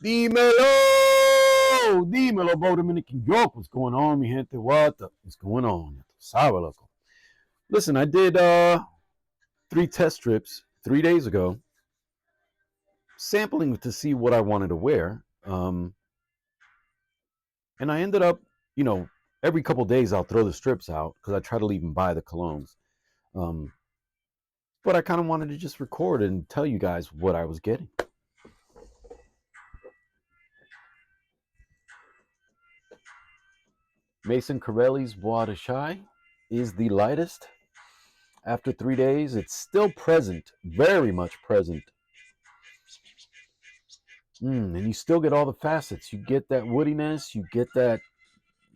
Dímelo! Dímelo, Bo Dominican York. What's going on, mi gente? What's going on? Sabe, loco. Listen, I did 3 test trips 3 days ago, sampling to see what I wanted to wear. And I ended up, you know, every couple days I'll throw the strips out because I try to leave and buy the colognes. Um, but I kind of wanted to just record and tell you guys what I was getting. Mason Corelli's Bois Datchai is the lightest. After 3 days, it's still present, very much present. And you still get all the facets. You get that woodiness, you get that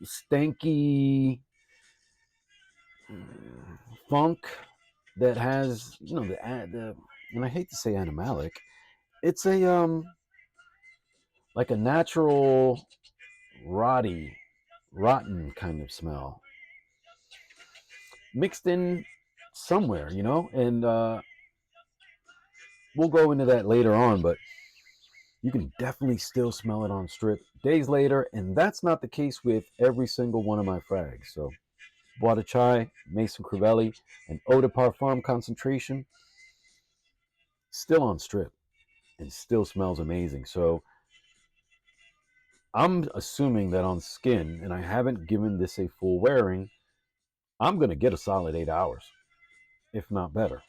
stanky funk that has, the and I hate to say animalic, it's a like a natural rotten kind of smell mixed in somewhere, and we'll go into that later on, but you can definitely still smell it on strip days later, and that's not the case with every single one of my frags. So Bois Datchai, Mason Crivelli, and Eau de Parfum concentration still on strip and still smells amazing. So I'm assuming that on skin, and I haven't given this a full wearing, I'm going to get a solid 8 hours, if not better.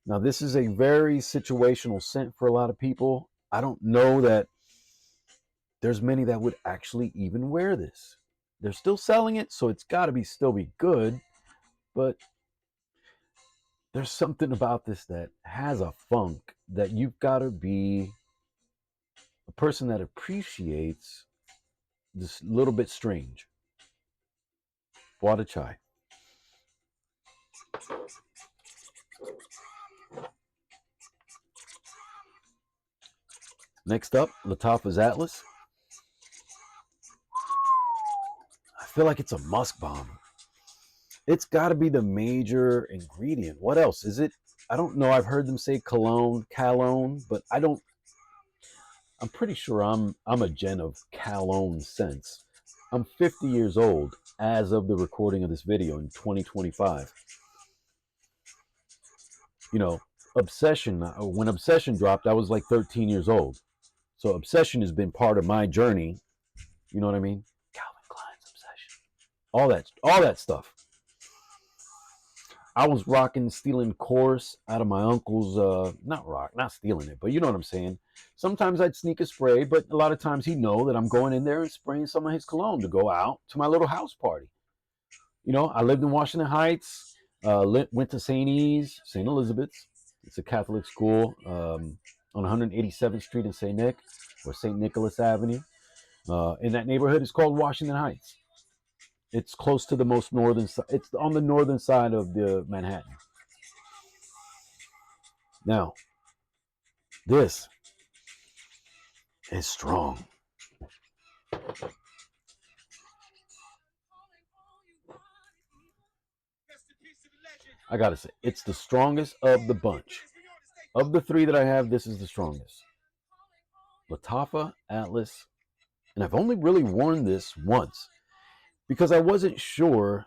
Now, this is a very situational scent for a lot of people. I don't know that there's many that would actually even wear this. They're still selling it, so it's got to still be good, but there's something about this that has a funk that you've got to be a person that appreciates this little bit strange. Bois Datchai. Next up, Lattafa's Atlas. I feel like it's a musk bomb. It's got to be the major ingredient. What else is it? I don't know. I've heard them say cologne, but I'm pretty sure I'm a gen of cologne scents. I'm 50 years old as of the recording of this video in 2025. Obsession. When Obsession dropped, I was like 13 years old. So Obsession has been part of my journey. You know what I mean? Calvin Klein's Obsession. All that stuff. I was stealing course out of my uncle's, not stealing it, but you know what I'm saying. Sometimes I'd sneak a spray, but a lot of times he'd know that I'm going in there and spraying some of his cologne to go out to my little house party. I lived in Washington Heights, went to St. Elizabeth's. It's a Catholic school on 187th Street in St. Nick, or St. Nicholas Avenue. In that neighborhood, it's called Washington Heights. It's close to the most northern side. It's on the northern side of the Manhattan. Now, this is strong. I gotta say, it's the strongest of the bunch. Of the 3 that I have, this is the strongest. Lattafa, Atlas, and I've only really worn this once because I wasn't sure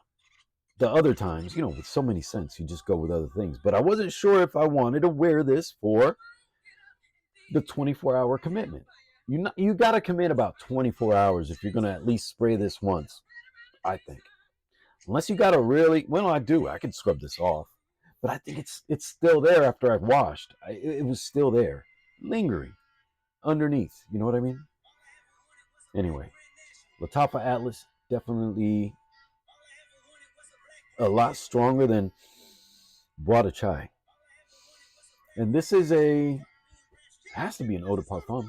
the other times, with so many scents, you just go with other things. But I wasn't sure if I wanted to wear this for the 24-hour commitment. You got to commit about 24 hours if you're going to at least spray this once, I think. Unless you got to really, well, I do. I can scrub this off. But I think it's still there after I've washed. It was still there, lingering underneath. You know what I mean? Anyway, Lattafa Atlas, definitely a lot stronger than Bois Datchai. And this has to be an eau de parfum.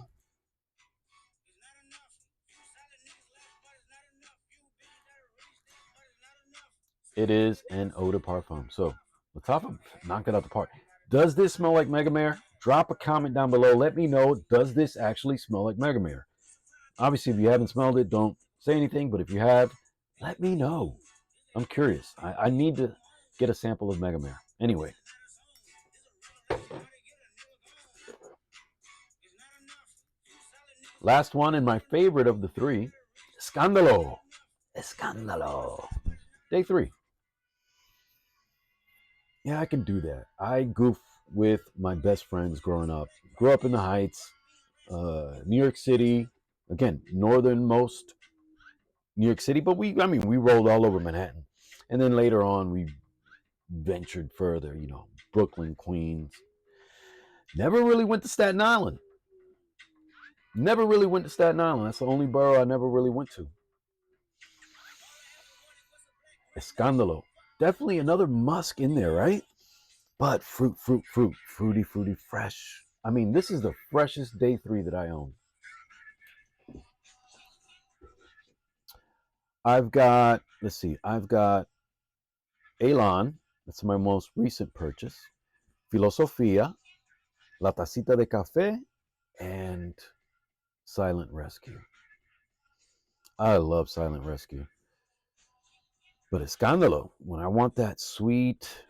It is an eau de parfum. So, Lattafa, knock it out the park. Does this smell like Megamare? Drop a comment down below. Let me know, does this actually smell like Megamare? Obviously, if you haven't smelled it, don't say anything. But if you have, let me know. I'm curious. I need to get a sample of Megamare. Anyway. Last one and my favorite of the three, Escandalo. Escandalo. Day 3. Yeah, I can do that. I goof with my best friends growing up. Grew up in the Heights, New York City. Again, northernmost New York City, but we rolled all over Manhattan. And then later on, we ventured further, Brooklyn, Queens. Never really went to Staten Island. Never really went to Staten Island. That's the only borough I never really went to. Escandalo. Definitely another musk in there, right? But fruit, fruity, fresh. I mean, this is the freshest day 3 that I own. I've got Elan. That's my most recent purchase. Filosofia, La Tacita de Café, and Silent Rescue. I love Silent Rescue. But Escandalo, when I want that sweet,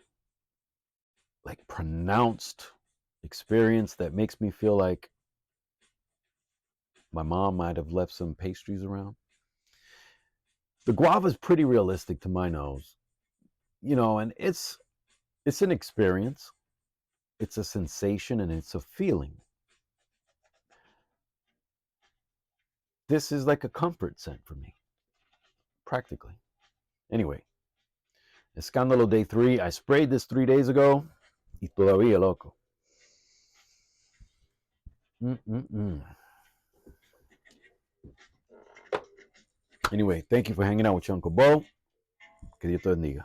like pronounced experience that makes me feel like my mom might have left some pastries around. The guava is pretty realistic to my nose, and it's an experience. It's a sensation and it's a feeling. This is like a comfort scent for me, practically. Anyway, Escándalo Day 3. I sprayed this 3 days ago. Y todavía loco. Anyway, thank you for hanging out with your Uncle Bo. Que Dios te bendiga.